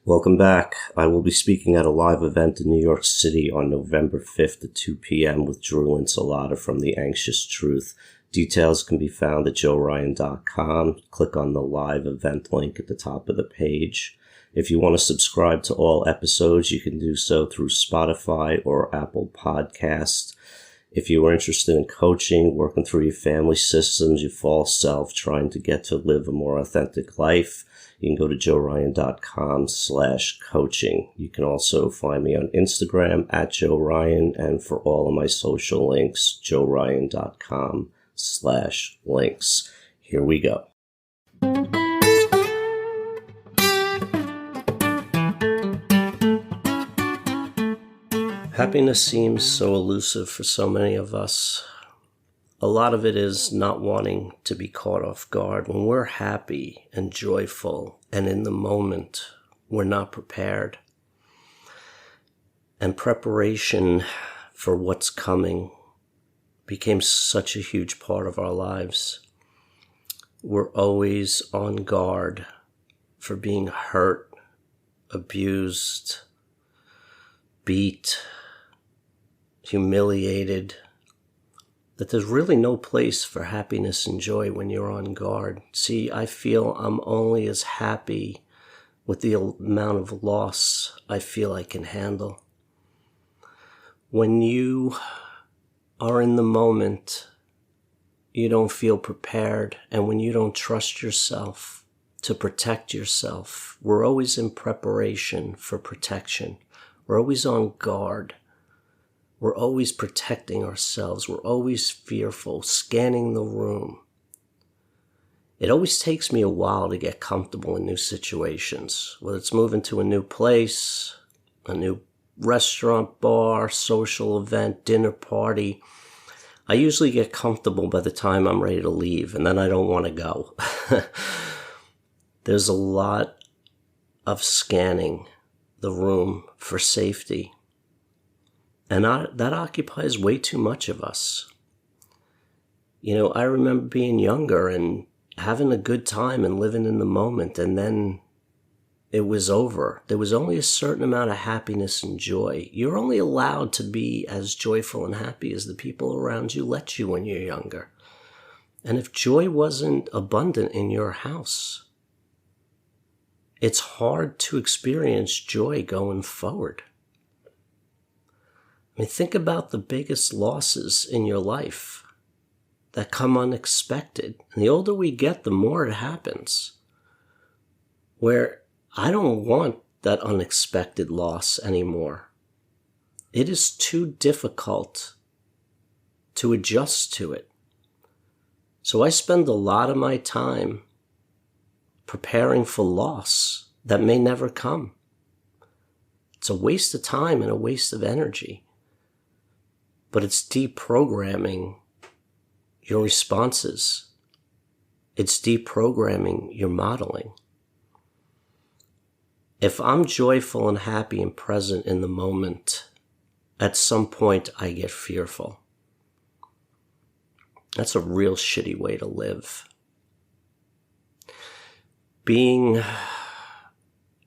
Welcome back. I will be speaking at a live event in New York City on November 5th at 2 p.m. with Drew Insalata from The Anxious Truth. Details can be found at joeryan.com. Click on the live event link at the top of the page. If you want to subscribe to all episodes, you can do so through Spotify or Apple Podcasts. If you are interested in coaching, working through your family systems, your false self, trying to get to live a more authentic life, you can go to joeryan.com/coaching. You can also find me on Instagram at joeryan, and for all of my social links, joeryan.com/links. Here we go. Happiness seems so elusive for so many of us. A lot of it is not wanting to be caught off guard. When we're happy and joyful and in the moment, we're not prepared. And preparation for what's coming became such a huge part of our lives. We're always on guard for being hurt, abused, beat, humiliated, that there's really no place for happiness and joy when you're on guard. See, I feel I'm only as happy with the amount of loss I feel I can handle. When you are in the moment, you don't feel prepared, and when you don't trust yourself to protect yourself, we're always in preparation for protection. We're always on guard. We're always protecting ourselves. We're always fearful, scanning the room. It always takes me a while to get comfortable in new situations, whether it's moving to a new place, a new restaurant, bar, social event, dinner party. I usually get comfortable by the time I'm ready to leave, and then I don't want to go. There's a lot of scanning the room for safety. And that occupies way too much of us. You know, I remember being younger and having a good time and living in the moment, and then it was over. There was only a certain amount of happiness and joy. You're only allowed to be as joyful and happy as the people around you let you when you're younger. And if joy wasn't abundant in your house, it's hard to experience joy going forward. I mean, think about the biggest losses in your life that come unexpected. And the older we get, the more it happens. Where I don't want that unexpected loss anymore. It is too difficult to adjust to it. So I spend a lot of my time preparing for loss that may never come. It's a waste of time and a waste of energy. But it's deprogramming your responses. It's deprogramming your modeling. If I'm joyful and happy and present in the moment, at some point I get fearful. That's a real shitty way to live. Being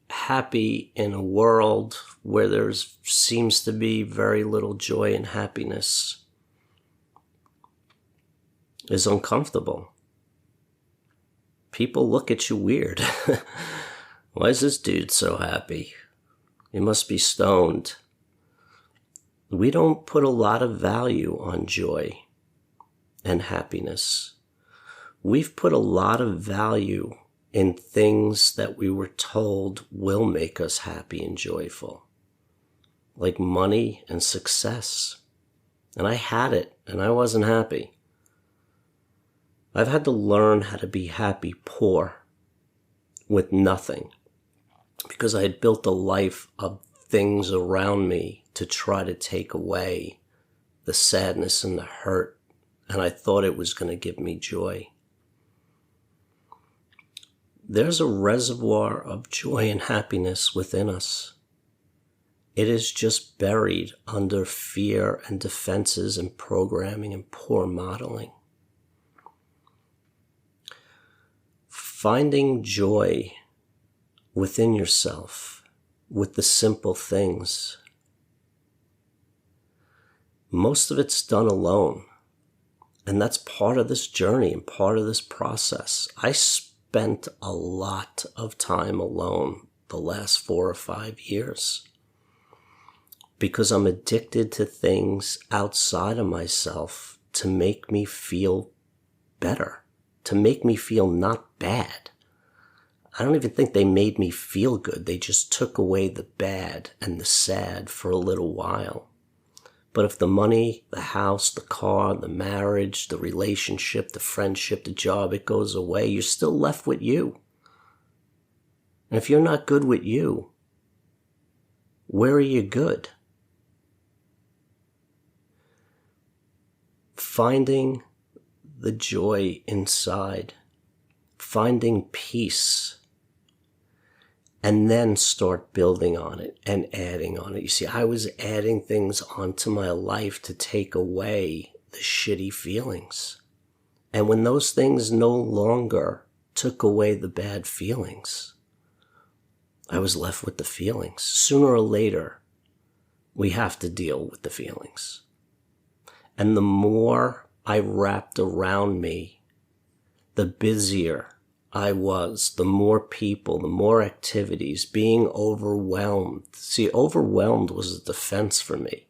happy in a world where there seems to be very little joy and happiness is uncomfortable. People look at you weird. Why is this dude so happy? He must be stoned. We don't put a lot of value on joy and happiness. We've put a lot of value in things that we were told will make us happy and joyful, like money and success. And I had it, and I wasn't happy. I've had to learn how to be happy poor with nothing, because I had built a life of things around me to try to take away the sadness and the hurt, and I thought it was going to give me joy. There's a reservoir of joy and happiness within us. It is just buried under fear and defenses and programming and poor modeling. Finding joy within yourself with the simple things. Most of it's done alone. And that's part of this journey and part of this process. I spent a lot of time alone the last 4 or 5 years because I'm addicted to things outside of myself to make me feel better, to make me feel not bad. I don't even think they made me feel good. They just took away the bad and the sad for a little while. But if the money, the house, the car, the marriage, the relationship, the friendship, the job, it goes away, you're still left with you. And if you're not good with you, where are you good? Finding the joy inside, finding peace, and then start building on it and adding on it. You see, I was adding things onto my life to take away the shitty feelings. And when those things no longer took away the bad feelings, I was left with the feelings. Sooner or later, we have to deal with the feelings. And the more I wrapped around me, the busier I was, the more people, the more activities, being overwhelmed. See, overwhelmed was a defense for me.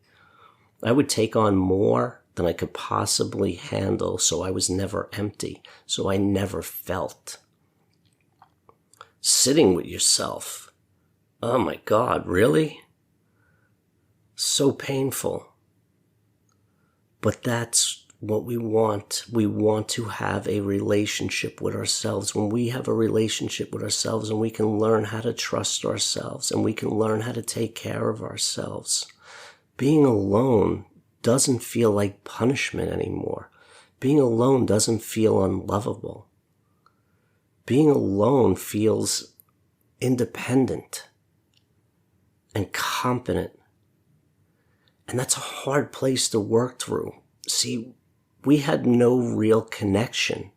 I would take on more than I could possibly handle, so I was never empty, so I never felt. Sitting with yourself. Oh my God, really? So painful. But that's what we want. We want to have a relationship with ourselves. When we have a relationship with ourselves and we can learn how to trust ourselves and we can learn how to take care of ourselves, being alone doesn't feel like punishment anymore. Being alone doesn't feel unlovable. Being alone feels independent and competent. And that's a hard place to work through. See, we had no real connection.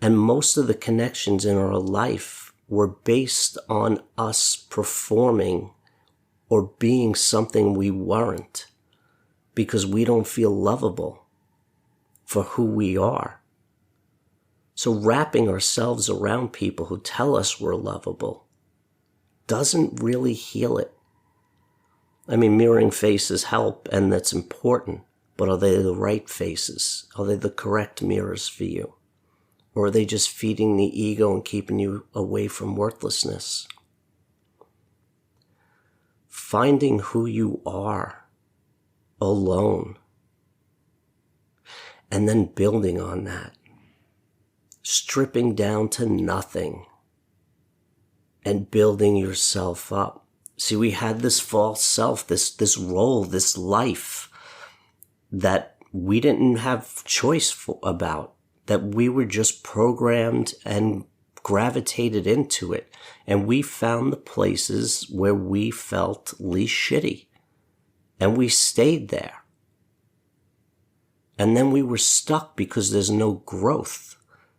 And most of the connections in our life were based on us performing or being something we weren't because we don't feel lovable for who we are. So wrapping ourselves around people who tell us we're lovable doesn't really heal it. I mean, mirroring faces help, and that's important, but are they the right faces? Are they the correct mirrors for you? Or are they just feeding the ego and keeping you away from worthlessness? Finding who you are alone, and then building on that. Stripping down to nothing and building yourself up. See, we had this false self, this role, this life that we didn't have choice about, that we were just programmed and gravitated into it. And we found the places where we felt least shitty. And we stayed there. And then we were stuck because there's no growth.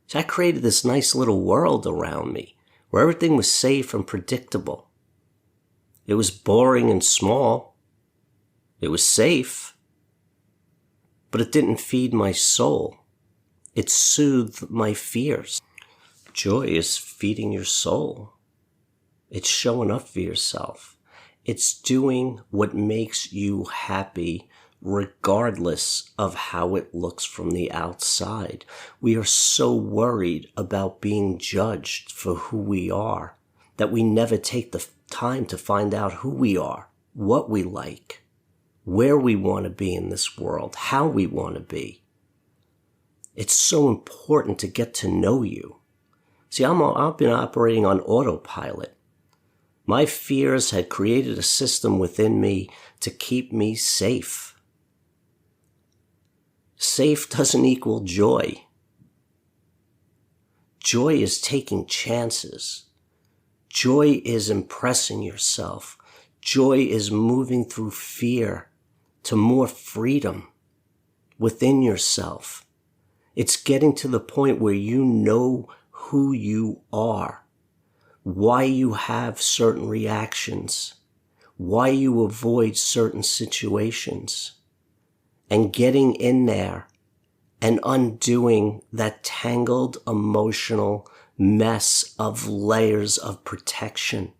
So I created this nice little world around me where everything was safe and predictable. It was boring and small. It was safe. But it didn't feed my soul. It soothed my fears. Joy is feeding your soul. It's showing up for yourself. It's doing what makes you happy regardless of how it looks from the outside. We are so worried about being judged for who we are that we never take the time to find out who we are, what we like, where we want to be in this world, how we want to be. It's so important to get to know you. See, I've been operating on autopilot. My fears had created a system within me to keep me safe. Safe doesn't equal joy. Joy is taking chances. Joy is impressing yourself. Joy is moving through fear to more freedom within yourself. It's getting to the point where you know who you are. why you have certain reactions, why you avoid certain situations, and getting in there and undoing that tangled emotional mess of layers of protection.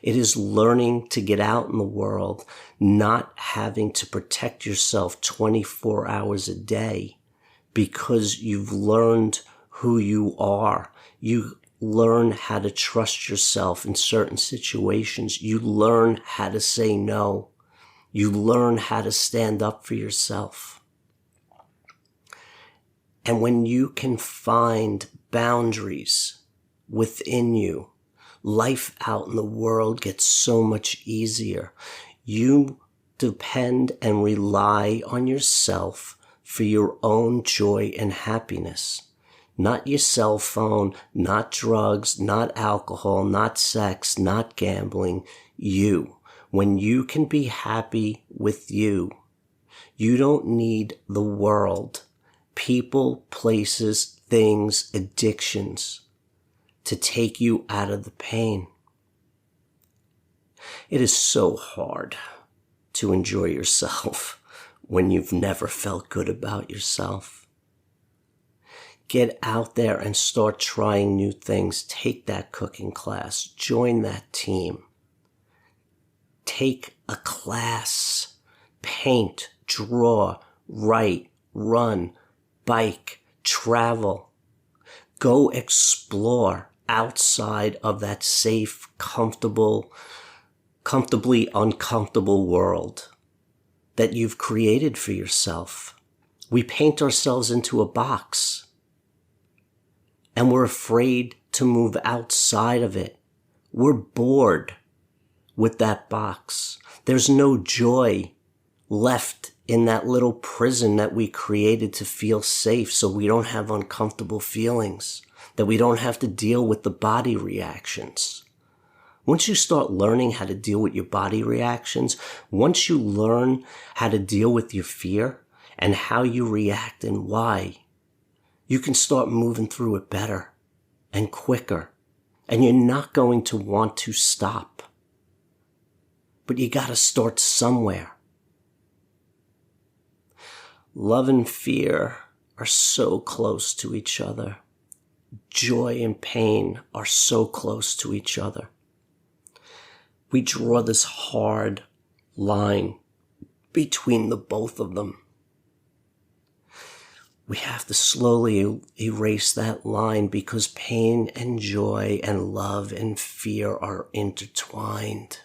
It is learning to get out in the world, not having to protect yourself 24 hours a day because you've learned who you are. You learn how to trust yourself in certain situations. You learn how to say no. You learn how to stand up for yourself. And when you can find boundaries within you, life out in the world gets so much easier. You depend and rely on yourself for your own joy and happiness. Not your cell phone, not drugs, not alcohol, not sex, not gambling. You. When you can be happy with you, you don't need the world, people, places, things, addictions to take you out of the pain. It is so hard to enjoy yourself when you've never felt good about yourself. Get out there and start trying new things. Take that cooking class. Join that team. Take a class. Paint, draw, write, run, bike, travel. Go explore outside of that safe, comfortably uncomfortable world that you've created for yourself. We paint ourselves into a box, and we're afraid to move outside of it. We're bored with that box. There's no joy left in that little prison that we created to feel safe so we don't have uncomfortable feelings, that we don't have to deal with the body reactions. Once you start learning how to deal with your body reactions, once you learn how to deal with your fear and how you react and why, you can start moving through it better and quicker, and you're not going to want to stop. But you got to start somewhere. Love and fear are so close to each other. Joy and pain are so close to each other. We draw this hard line between the both of them. We have to slowly erase that line because pain and joy and love and fear are intertwined.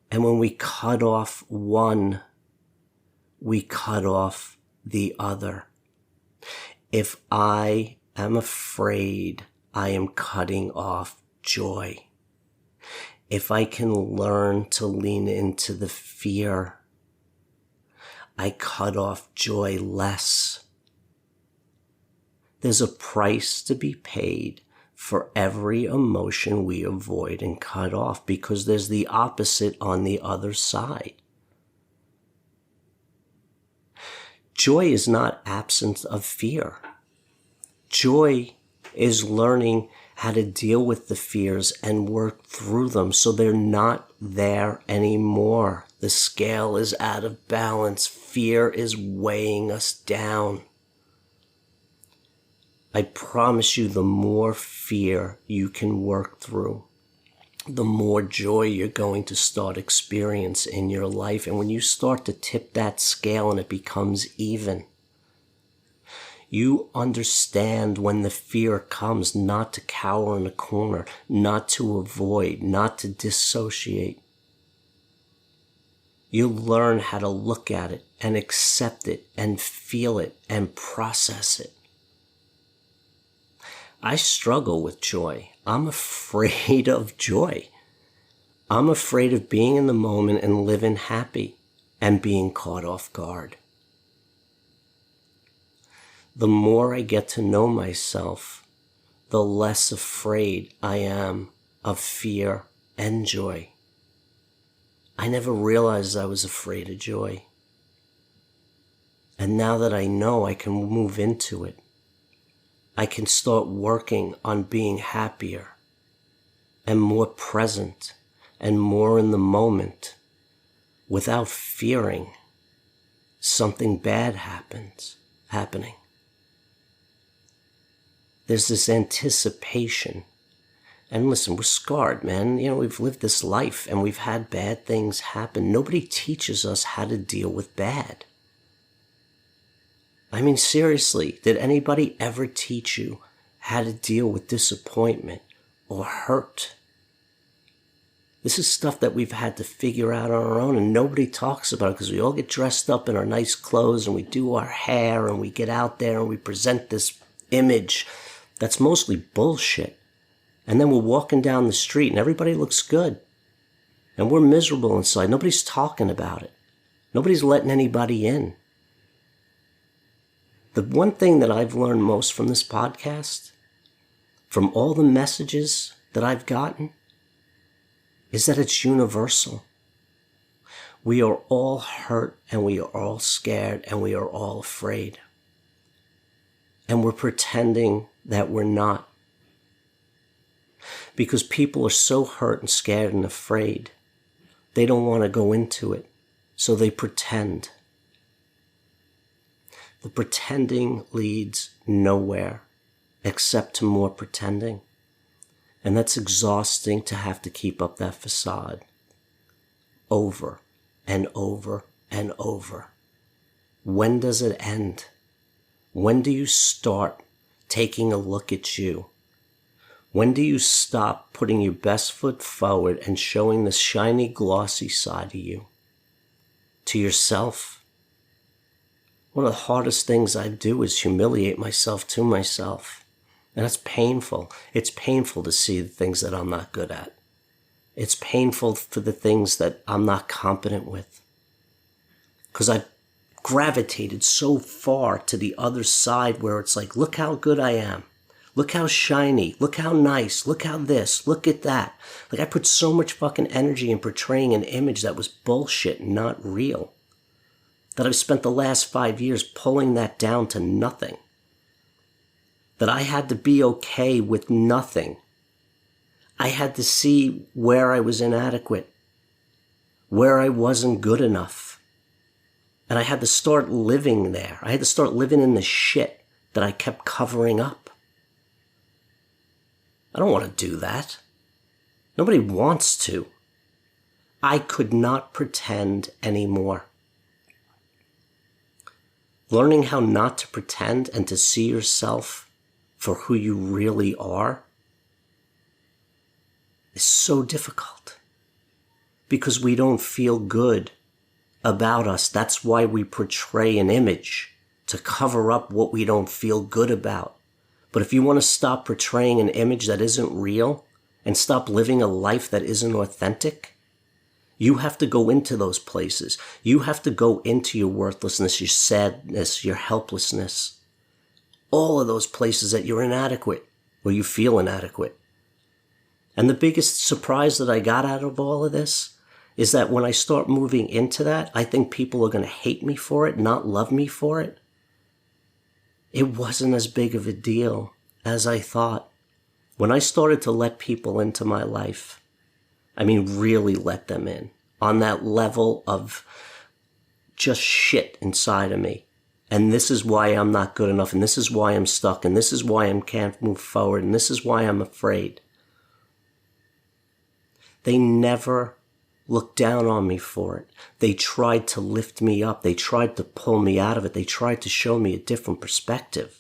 And when we cut off one, we cut off the other. If I am afraid, I am cutting off joy. If I can learn to lean into the fear, I cut off joy less. There's a price to be paid for every emotion we avoid and cut off because there's the opposite on the other side. Joy is not absence of fear. Joy is learning how to deal with the fears and work through them so they're not there anymore. The scale is out of balance. Fear is weighing us down. I promise you, the more fear you can work through, the more joy you're going to start experiencing in your life. And when you start to tip that scale and it becomes even, you understand when the fear comes not to cower in a corner, not to avoid, not to dissociate. You learn how to look at it and accept it and feel it and process it. I struggle with joy. I'm afraid of joy. I'm afraid of being in the moment and living happy and being caught off guard. The more I get to know myself, the less afraid I am of fear and joy. I never realized I was afraid of joy. And now that I know, I can move into it. I can start working on being happier and more present and more in the moment without fearing something bad happening. There's this anticipation. And listen, we're scarred, man. We've lived this life and we've had bad things happen. Nobody teaches us how to deal with bad. I mean, seriously, did anybody ever teach you how to deal with disappointment or hurt? This is stuff that we've had to figure out on our own, and nobody talks about it because we all get dressed up in our nice clothes and we do our hair and we get out there and we present this image that's mostly bullshit. And then we're walking down the street and everybody looks good. And we're miserable inside. Nobody's talking about it. Nobody's letting anybody in. The one thing that I've learned most from this podcast, from all the messages that I've gotten, is that it's universal. We are all hurt and we are all scared and we are all afraid. And we're pretending that we're not. Because people are so hurt and scared and afraid, they don't want to go into it, so they pretend. The pretending leads nowhere except to more pretending. And that's exhausting to have to keep up that facade over and over and over. When does it end? When do you start taking a look at you? When do you stop putting your best foot forward and showing the shiny, glossy side of you to yourself? One of the hardest things I do is humiliate myself to myself. And that's painful. It's painful to see the things that I'm not good at. It's painful for the things that I'm not competent with. Because I've gravitated so far to the other side where it's like, look how good I am. Look how shiny. Look how nice. Look how this. Look at that. Like I put so much fucking energy in portraying an image that was bullshit and not real, that I've spent the last 5 years pulling that down to nothing. That I had to be okay with nothing. I had to see where I was inadequate, where I wasn't good enough. And I had to start living there. I had to start living in the shit that I kept covering up. I don't want to do that. Nobody wants to. I could not pretend anymore. Learning how not to pretend and to see yourself for who you really are is so difficult because we don't feel good about us. That's why we portray an image, to cover up what we don't feel good about. But if you want to stop portraying an image that isn't real and stop living a life that isn't authentic, you have to go into those places. You have to go into your worthlessness, your sadness, your helplessness. All of those places that you're inadequate or you feel inadequate. And the biggest surprise that I got out of all of this is that when I start moving into that, I think people are going to hate me for it, not love me for it. It wasn't as big of a deal as I thought. When I started to let people into my life, I mean really let them in, on that level of just shit inside of me. And this is why I'm not good enough, and this is why I'm stuck, and this is why I can't move forward, and this is why I'm afraid. They never looked down on me for it. They tried to lift me up. They tried to pull me out of it. They tried to show me a different perspective.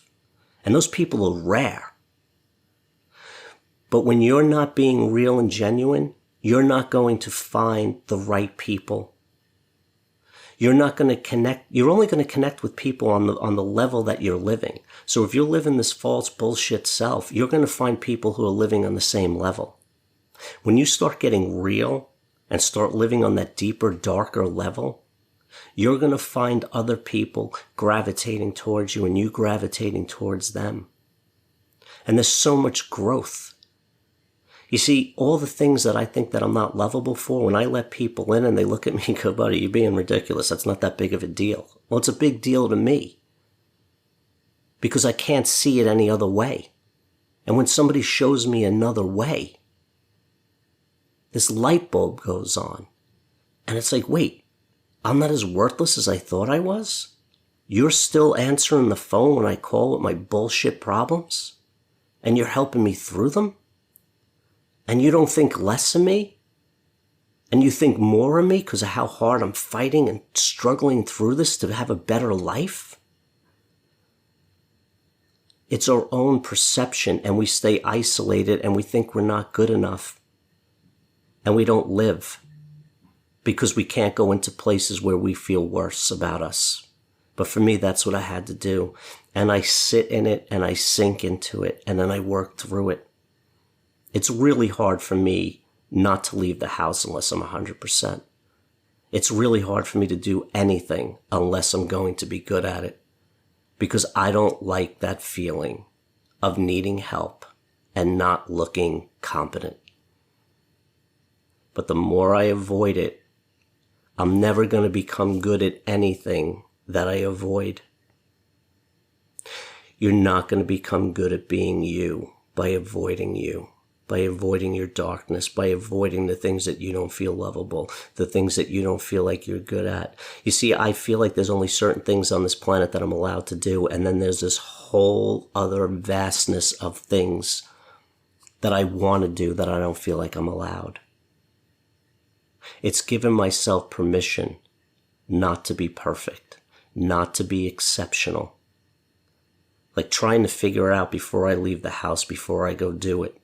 And those people are rare. But when you're not being real and genuine, you're not going to find the right people. You're not going to connect. You're only going to connect with people on the level that you're living. So if you're living this false bullshit self, you're going to find people who are living on the same level. When you start getting real and start living on that deeper, darker level, you're going to find other people gravitating towards you and you gravitating towards them. And there's so much growth. You see, all the things that I think that I'm not lovable for, when I let people in and they look at me and go, buddy, you're being ridiculous. That's not that big of a deal. Well, it's a big deal to me. because I can't see it any other way. And when somebody shows me another way, this light bulb goes on. And it's like, wait, I'm not as worthless as I thought I was? You're still answering the phone when I call with my bullshit problems? And you're helping me through them? And you don't think less of me? And you think more of me because of how hard I'm fighting and struggling through this to have a better life? It's our own perception, and we stay isolated and we think we're not good enough. And we don't live because we can't go into places where we feel worse about us. But for me, that's what I had to do. And I sit in it and I sink into it and then I work through it. It's really hard for me not to leave the house unless I'm 100%. It's really hard for me to do anything unless I'm going to be good at it. Because I don't like that feeling of needing help and not looking competent. But the more I avoid it, I'm never going to become good at anything that I avoid. You're not going to become good at being you, by avoiding your darkness, by avoiding the things that you don't feel lovable, the things that you don't feel like you're good at. You see, I feel like there's only certain things on this planet that I'm allowed to do, and then there's this whole other vastness of things that I want to do that I don't feel like I'm allowed. It's giving myself permission not to be perfect, not to be exceptional. Like trying to figure it out before I leave the house, before I go do it.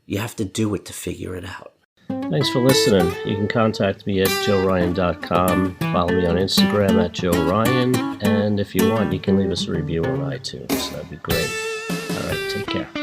You have to do it to figure it out. Thanks for listening. You can contact me at joeryan.com. Follow me on Instagram at joeryan. And if you want, you can leave us a review on iTunes. That'd be great. All right, take care.